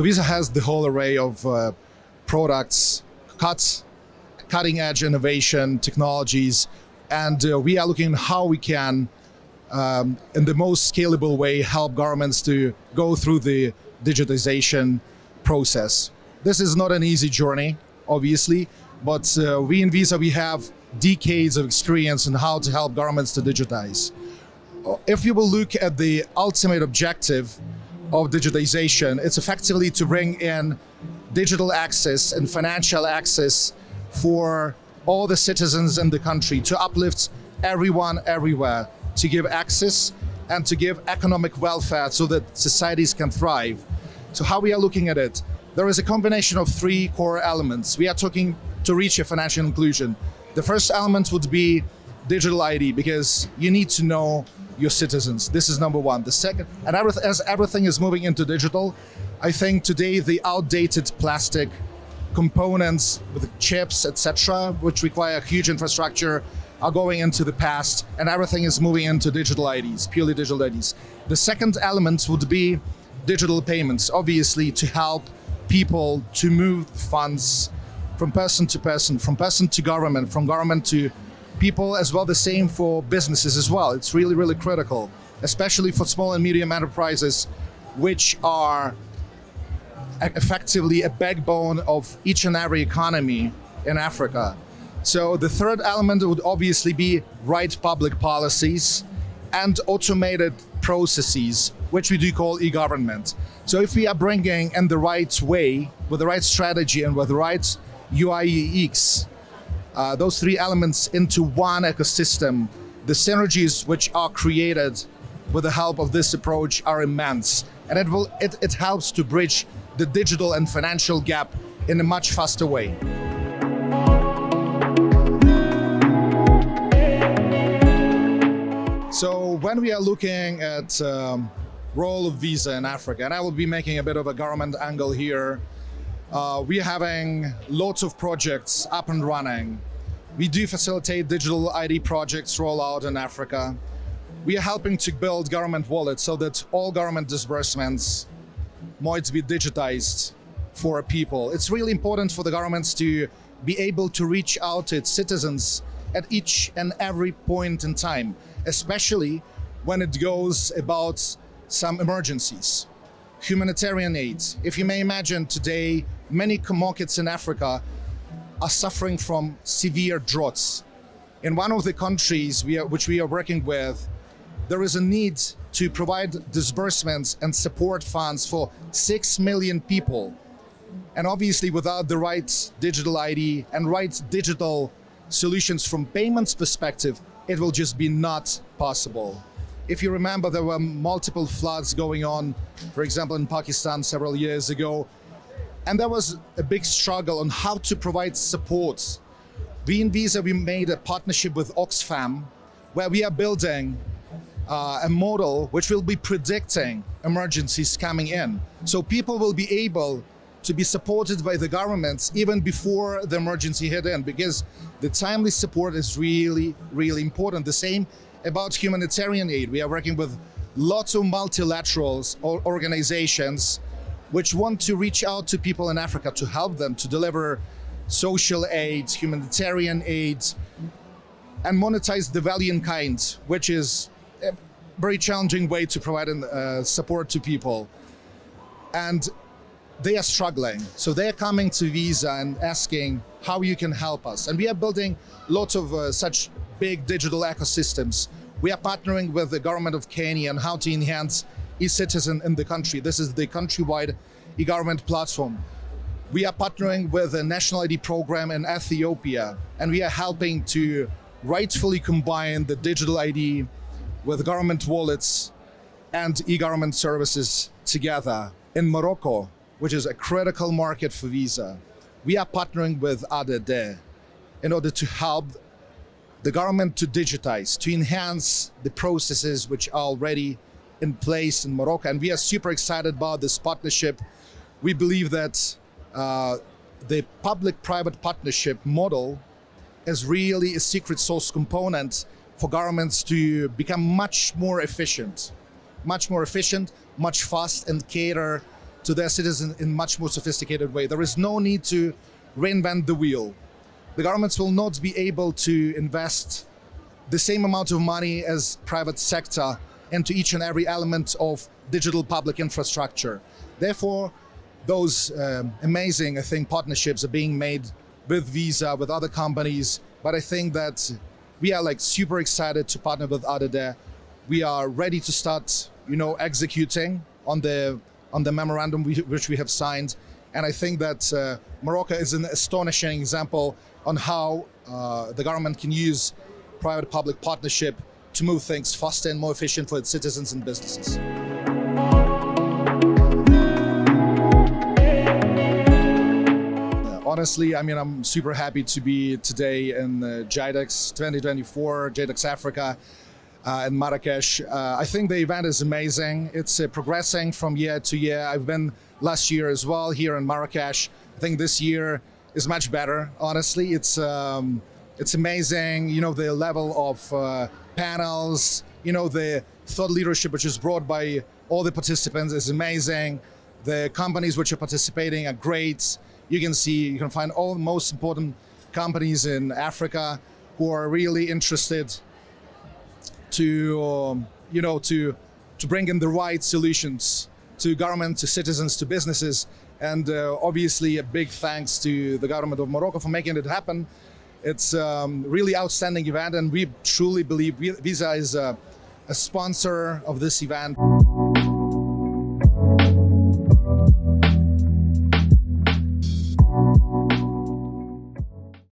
So Visa has the whole array of products, cutting edge innovation, technologies, and we are looking at how we can, in the most scalable way, help governments to go through the digitization process. This is not an easy journey, obviously, but we in Visa, we have decades of experience in how to help governments to digitize. If you will look at the ultimate objective of digitization, it's effectively to bring in digital access and financial access for all the citizens in the country, to uplift everyone everywhere, to give access and to give economic welfare so that societies can thrive. So how we are looking at it, there is a combination of three core elements. We are talking to reach a financial inclusion. The first element would be digital ID, because you need to know your citizens. This is number one. The second, and as everything is moving into digital, I think today the outdated plastic components with chips, etc., which require huge infrastructure, are going into the past, and everything is moving into digital IDs, purely digital IDs. The second element would be digital payments, obviously to help people to move funds from person to government, from government to people as well. The same for businesses as well. It's really, really critical, especially for small and medium enterprises, which are effectively a backbone of each and every economy in Africa. So the third element would obviously be right public policies and automated processes, which we do call e-government. So if we are bringing in the right way, with the right strategy and with the right UI UX, those three elements into one ecosystem, the synergies which are created with the help of this approach are immense. And it helps to bridge the digital and financial gap in a much faster way. So when we are looking at role of Visa in Africa, and I will be making a bit of a government angle here, we are having lots of projects up and running. We do facilitate digital ID projects rollout in Africa. We are helping to build government wallets so that all government disbursements might be digitized for people. It's really important for the governments to be able to reach out to its citizens at each and every point in time, especially when it goes about some emergencies. Humanitarian aid. If you may imagine today, many markets in Africa are suffering from severe droughts. In one of the countries which we are working with, there is a need to provide disbursements and support funds for 6 million people. And obviously without the right digital ID and right digital solutions from payments perspective, it will just be not possible. If you remember, there were multiple floods going on, for example, in Pakistan several years ago, and there was a big struggle on how to provide support. We in Visa, we made a partnership with Oxfam, where we are building a model which will be predicting emergencies coming in. So people will be able to be supported by the governments even before the emergency hit in, because the timely support is really, really important. The same about humanitarian aid. We are working with lots of multilaterals or organizations which want to reach out to people in Africa to help them to deliver social aid, humanitarian aid, and monetize the value in kind, which is a very challenging way to provide support to people. And they are struggling. So they're coming to Visa and asking how you can help us. And we are building lots of such big digital ecosystems. We are partnering with the government of Kenya on how to enhance e-citizen in the country. This is the countrywide e-government platform. We are partnering with a national ID program in Ethiopia, and we are helping to rightfully combine the digital ID with government wallets and e-government services together. In Morocco, which is a critical market for Visa, we are partnering with ADD in order to help the government to digitize, to enhance the processes which are already in place in Morocco. And we are super excited about this partnership. We believe that the public-private partnership model is really a secret sauce component for governments to become much more efficient, much fast, and cater to their citizens in much more sophisticated way. There is no need to reinvent the wheel. The governments will not be able to invest the same amount of money as private sector into each and every element of digital public infrastructure. Therefore, those amazing, I think, partnerships are being made with Visa, with other companies. But I think that we are like super excited to partner with Adade. We are ready to start, executing on the memorandum which we have signed. And I think that Morocco is an astonishing example on how the government can use private-public partnership to move things faster and more efficient for its citizens and businesses. Honestly, I'm super happy to be today in Gitex 2024, Gitex Africa in Marrakesh. I think the event is amazing. It's progressing from year to year. I've been last year as well here in Marrakesh. I think this year is much better, honestly. It's amazing, the level of panels, the thought leadership which is brought by all the participants is amazing. The companies which are participating are great. You can find all the most important companies in Africa who are really interested to, to bring in the right solutions to government, to citizens, to businesses. And obviously a big thanks to the government of Morocco for making it happen. It's a really outstanding event, and we truly believe Visa is a sponsor of this event.